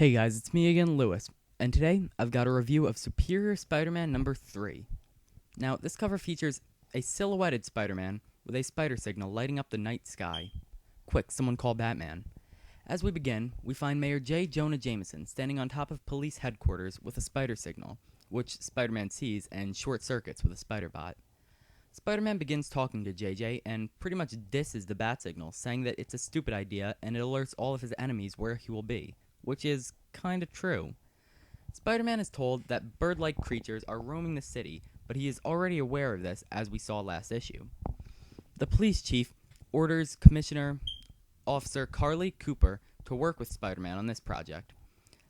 Hey guys, it's me again, Lewis, and today I've got a review of Superior Spider-Man number 3. Now, this cover features a silhouetted Spider-Man with a spider signal lighting up the night sky. Quick, someone call Batman. As we begin, we find Mayor J. Jonah Jameson standing on top of police headquarters with a spider signal, which Spider-Man sees and short-circuits with a spider bot. Spider-Man begins talking to JJ and pretty much disses the bat signal, saying that it's a stupid idea and it alerts all of his enemies where he will be, which is kinda true. Spider-Man is told that bird-like creatures are roaming the city, but he is already aware of this, as we saw last issue. The police chief orders Commissioner Officer Carly Cooper to work with Spider-Man on this project.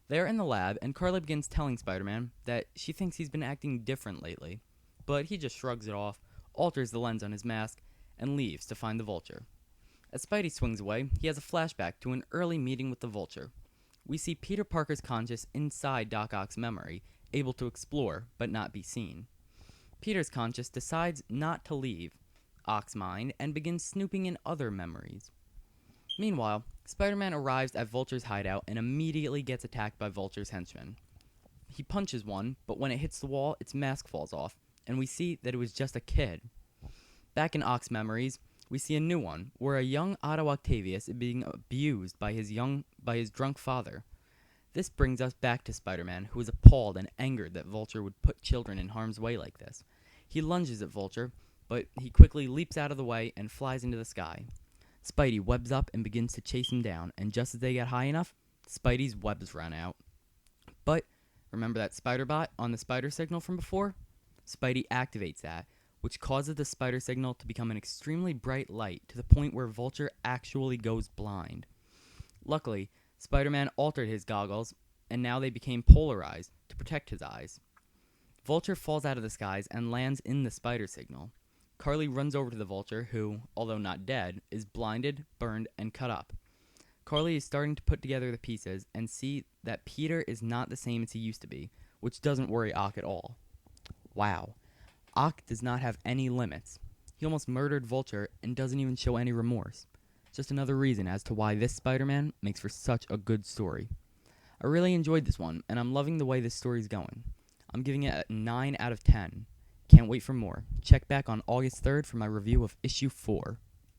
They are in the lab, and Carly begins telling Spider-Man that she thinks he's been acting different lately, but he just shrugs it off, alters the lens on his mask, and leaves to find the Vulture. As Spidey swings away, he has a flashback to an early meeting with the Vulture. We see Peter Parker's conscious inside Doc Ock's memory, able to explore but not be seen. Peter's conscious decides not to leave Ock's mind and begins snooping in other memories. Meanwhile, Spider-Man arrives at Vulture's hideout and immediately gets attacked by Vulture's henchmen. He punches one, but when it hits the wall, its mask falls off, and we see that it was just a kid. Back in Ock's memories, we see a new one, where a young Otto Octavius is being abused by his drunk father. This brings us back to Spider-Man, who is appalled and angered that Vulture would put children in harm's way like this. He lunges at Vulture, but he quickly leaps out of the way and flies into the sky. Spidey webs up and begins to chase him down, and just as they get high enough, Spidey's webs run out. But remember that spider bot on the spider signal from before? Spidey activates that, which causes the spider signal to become an extremely bright light to the point where Vulture actually goes blind. Luckily, Spider-Man altered his goggles, and now they became polarized to protect his eyes. Vulture falls out of the skies and lands in the spider signal. Carly runs over to the Vulture, who, although not dead, is blinded, burned, and cut up. Carly is starting to put together the pieces and see that Peter is not the same as he used to be, which doesn't worry Ock at all. Wow. Ock does not have any limits. He almost murdered Vulture and doesn't even show any remorse. Just another reason as to why this Spider-Man makes for such a good story. I really enjoyed this one, and I'm loving the way this story's going. I'm giving it a 9 out of 10. Can't wait for more. Check back on August 3rd for my review of issue 4.